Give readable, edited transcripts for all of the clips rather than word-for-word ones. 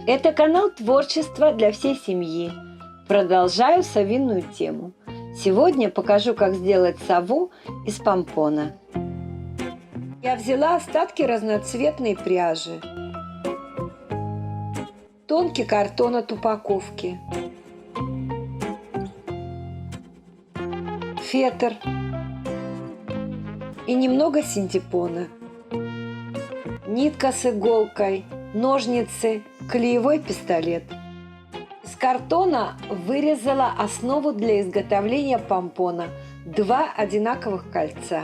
Это канал творчества для всей семьи. Продолжаю совиную тему. Сегодня покажу, как сделать сову из помпона. Я взяла остатки разноцветной пряжи, тонкий картон от упаковки, фетр и немного синтепона, нитка с иголкой, ножницы, клеевой пистолет. Из картона вырезала основу для изготовления помпона, 2 одинаковых кольца.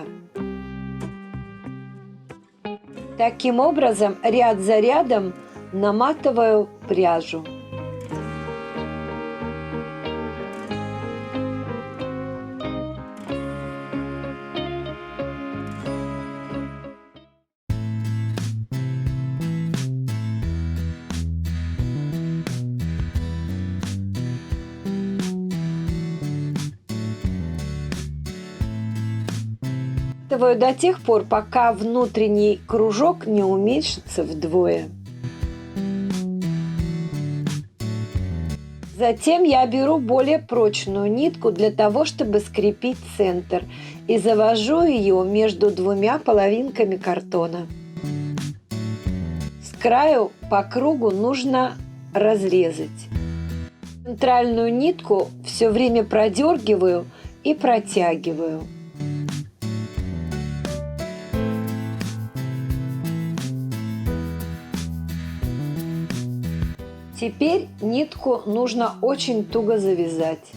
Таким образом, ряд за рядом наматываю пряжу. До тех пор, пока внутренний кружок не уменьшится вдвое. Затем я беру более прочную нитку для того, чтобы скрепить центр, и завожу ее между двумя половинками картона. С краю по кругу нужно разрезать. Центральную нитку все время продергиваю и протягиваю. Теперь нитку нужно очень туго завязать.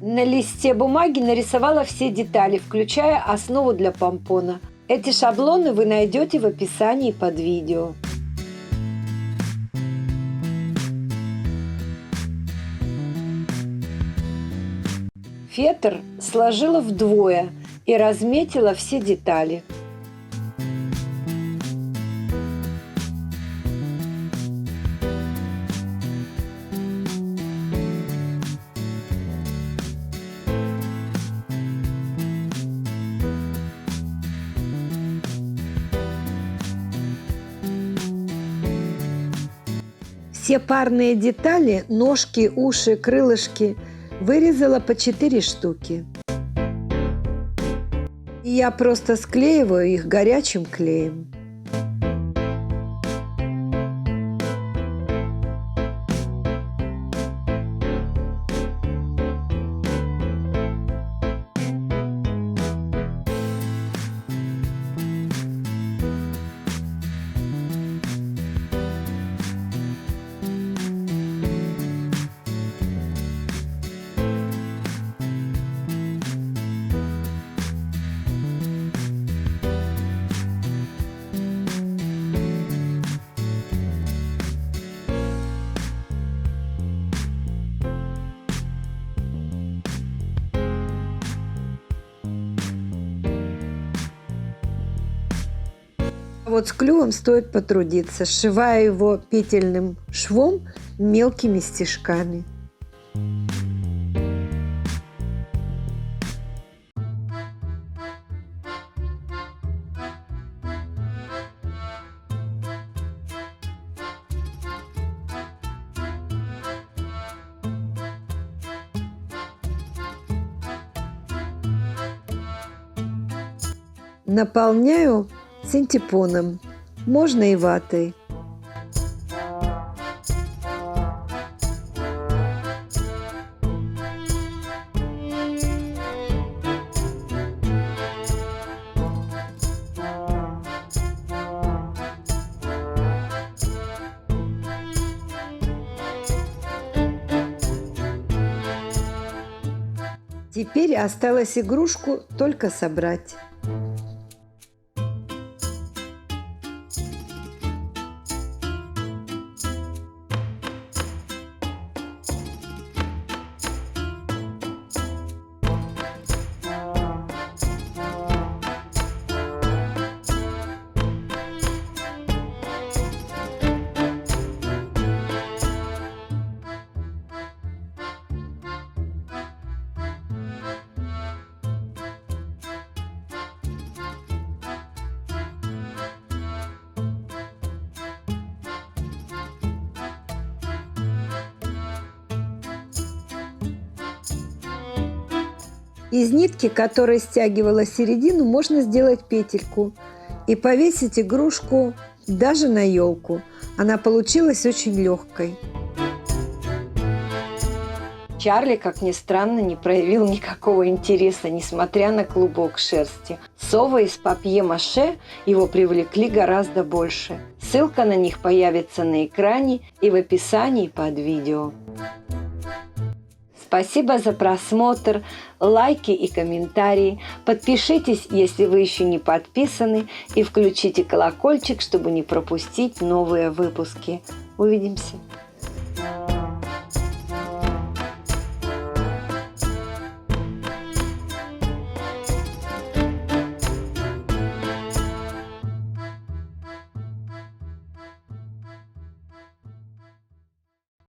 На листе бумаги нарисовала все детали, включая основу для помпона. Эти шаблоны вы найдете в описании под видео. Фетр сложила вдвое и разметила все детали. Все парные детали, ножки, уши, крылышки, вырезала по 4 штуки. И я просто склеиваю их горячим клеем. Вот с клювом стоит потрудиться. Сшиваю его петельным швом мелкими стежками. Наполняю синтепоном, можно и ватой. Теперь осталось игрушку только собрать. Из нитки, которая стягивала середину, можно сделать петельку и повесить игрушку даже на елку. Она получилась очень легкой. Чарли, как ни странно, не проявил никакого интереса, несмотря на клубок шерсти. Совы из папье-маше его привлекли гораздо больше. Ссылка на них появится на экране и в описании под видео. Спасибо за просмотр, лайки и комментарии. Подпишитесь, если вы еще не подписаны, и включите колокольчик, чтобы не пропустить новые выпуски. Увидимся!